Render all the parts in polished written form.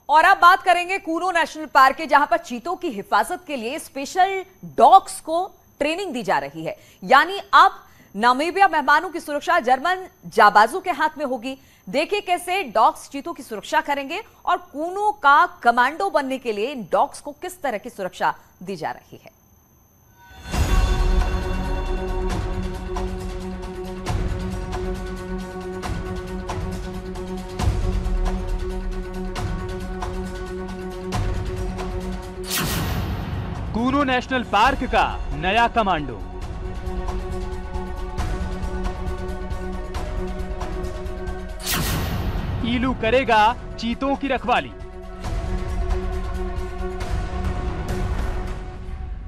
और अब बात करेंगे कूनो नेशनल पार्क के, जहां पर चीतों की हिफाजत के लिए स्पेशल डॉग्स को ट्रेनिंग दी जा रही है। यानी अब नामीबिया मेहमानों की सुरक्षा जर्मन जाबाजों के हाथ में होगी। देखिए कैसे डॉग्स चीतों की सुरक्षा करेंगे और कूनो का कमांडो बनने के लिए इन डॉग्स को किस तरह की सुरक्षा दी जा रही है। कूनो नेशनल पार्क का नया कमांडो। ईलू करेगा चीतों की रखवाली।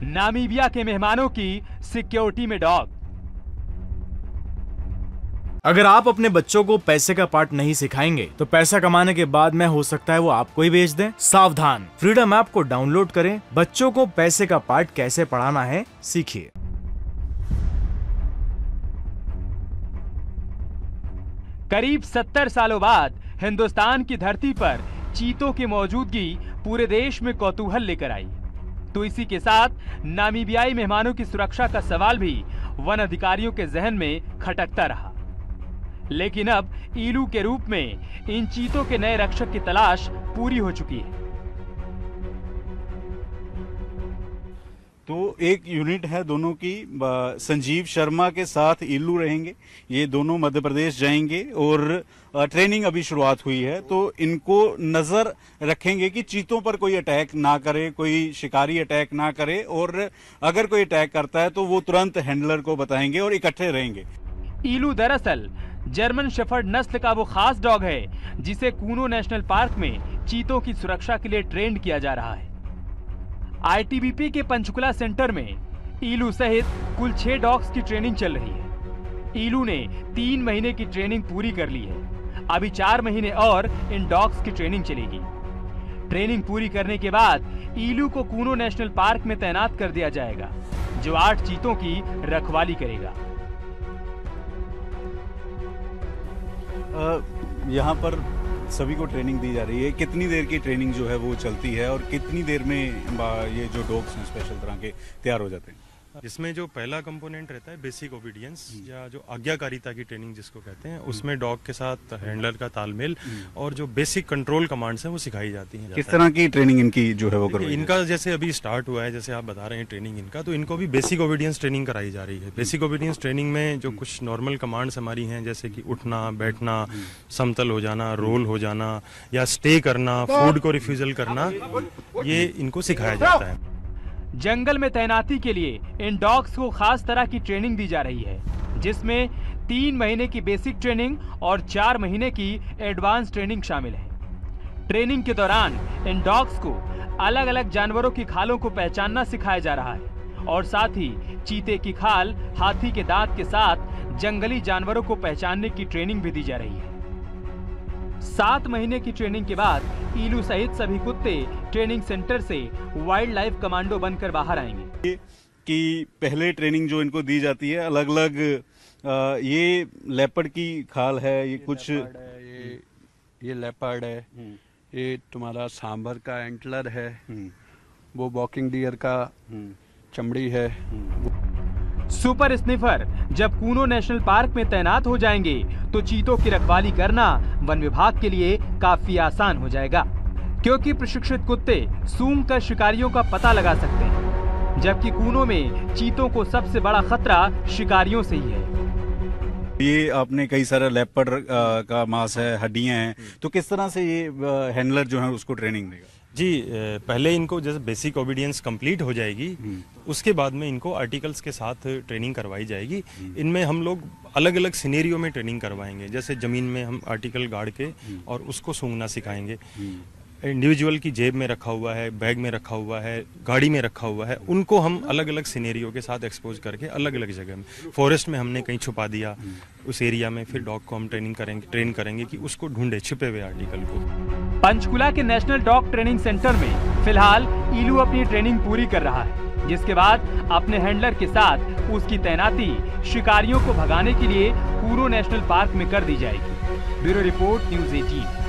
नामीबिया के मेहमानों की सिक्योरिटी में डॉग। अगर आप अपने बच्चों को पैसे का पार्ट नहीं सिखाएंगे तो पैसा कमाने के बाद में हो सकता है वो आपको ही बेच दें। सावधान, फ्रीडम ऐप को डाउनलोड करें, बच्चों को पैसे का पार्ट कैसे पढ़ाना है सीखिए। करीब 70 सालों बाद हिंदुस्तान की धरती पर चीतों की मौजूदगी पूरे देश में कौतूहल लेकर आई। तो इसी के साथ नामीबियाई मेहमानों की सुरक्षा का सवाल भी वन अधिकारियों के जहन में खटकता रहा। लेकिन अब ईलू के रूप में इन चीतों के नए रक्षक की तलाश पूरी हो चुकी है। तो एक यूनिट है दोनों की, संजीव शर्मा के साथ ईलू रहेंगे। ये दोनों मध्य प्रदेश जाएंगे और ट्रेनिंग अभी शुरुआत हुई है, तो इनको नजर रखेंगे कि चीतों पर कोई अटैक ना करे, कोई शिकारी अटैक ना करे, और अगर कोई अटैक करता है तो वो तुरंत हैंडलर को बताएंगे और इकट्ठे रहेंगे। ईलू दरअसल जर्मन शेफर्ड नस्ल का वो खास डॉग है जिसे कूनो नेशनल पार्क में चीतों की सुरक्षा के लिए ट्रेंड किया जा रहा है। आईटीबीपी के पंचकुला सेंटर में ईलू सहित कुल 6 डॉग्स की ट्रेनिंग चल रही है। ईलू ने 3 महीने की ट्रेनिंग पूरी कर ली है। अभी 4 महीने और इन डॉग्स की ट्रेनिंग चलेगी। ट्रेनिंग पूरी करने के बाद ईलू को कूनो नेशनल पार्क में तैनात कर दिया जाएगा, जो 8 चीतों की रखवाली करेगा। यहाँ पर सभी को ट्रेनिंग दी जा रही है। कितनी देर की ट्रेनिंग जो है वो चलती है और कितनी देर में ये जो डॉग्स हैं स्पेशल तरह के तैयार हो जाते हैं? इसमें जो पहला कंपोनेंट रहता है बेसिक ओबीडियंस या जो आज्ञाकारिता की ट्रेनिंग जिसको कहते हैं, उसमें डॉग के साथ हैंडलर का तालमेल और जो बेसिक कंट्रोल कमांड्स हैं वो सिखाई जाती हैं। किस तरह की ट्रेनिंग इनकी जो है वो करवाई? इनका जैसे अभी स्टार्ट हुआ है, जैसे आप बता रहे हैं ट्रेनिंग इनका, तो इनको भी बेसिक ओबीडियंस ट्रेनिंग कराई जा रही है। बेसिक ओबीडियंस ट्रेनिंग में जो कुछ नॉर्मल कमांड्स हमारी हैं, जैसे कि उठना, बैठना, समतल हो जाना, रोल हो जाना या स्टे करना, फूड को रिफ्यूजल करना, ये इनको सिखाया जाता है। जंगल में तैनाती के लिए इन डॉग्स को खास तरह की ट्रेनिंग दी जा रही है, जिसमें 3 महीने की बेसिक ट्रेनिंग और 4 महीने की एडवांस ट्रेनिंग शामिल है। ट्रेनिंग के दौरान इन डॉग्स को अलग अलग जानवरों की खालों को पहचानना सिखाया जा रहा है और साथ ही चीते की खाल, हाथी के दांत के साथ जंगली जानवरों को पहचानने की ट्रेनिंग भी दी जा रही है। 7 महीने की ट्रेनिंग के बाद ईलू सहित सभी कुत्ते ट्रेनिंग सेंटर से वाइल्ड लाइफ कमांडो बनकर बाहर आएंगे। कि पहले ट्रेनिंग जो इनको दी जाती है अलग अलग, ये लेपर्ड की खाल है, ये कुछ ये लेपर्ड है, ये तुम्हारा सांभर का एंटलर है, वो वॉकिंग डियर का चमड़ी है। सुपर स्निफर जब कूनो नेशनल पार्क में तैनात हो जाएंगे तो चीतों की रखवाली करना वन विभाग के लिए काफी आसान हो जाएगा, क्योंकि प्रशिक्षित कुत्ते सूंघ कर शिकारियों का पता लगा सकते हैं, जबकि कूनो में चीतों को सबसे बड़ा खतरा शिकारियों से ही है। ये आपने कई सारा लेपर्ड का मांस है, हड्डियां हैं, तो किस तरह से ये हैंडलर जो है उसको ट्रेनिंग देगा? जी, पहले इनको जैसे बेसिक ओबीडियंस कंप्लीट हो जाएगी, उसके बाद में इनको आर्टिकल्स के साथ ट्रेनिंग करवाई जाएगी। इनमें हम लोग अलग अलग सिनेरियो में ट्रेनिंग करवाएंगे, जैसे जमीन में हम आर्टिकल गाड़ के और उसको सूंघना सिखाएंगे। इंडिविजुअल की जेब में रखा हुआ है, बैग में रखा हुआ है, गाड़ी में रखा हुआ है, उनको हम अलग अलग सिनेरियो के साथ एक्सपोज करके अलग अलग जगह में, फॉरेस्ट में हमने कहीं छुपा दिया, उस एरिया में फिर डॉग को हम ट्रेन करेंगे कि उसको ढूंढे छुपे हुए आर्टिकल को। पंचकुला के नेशनल डॉग ट्रेनिंग सेंटर में फिलहाल ईलू अपनी ट्रेनिंग पूरी कर रहा है, जिसके बाद अपने हैंडलर के साथ उसकी तैनाती शिकारियों को भगाने के लिए कूनो नेशनल पार्क में कर दी जाएगी। Bureau report, news 18।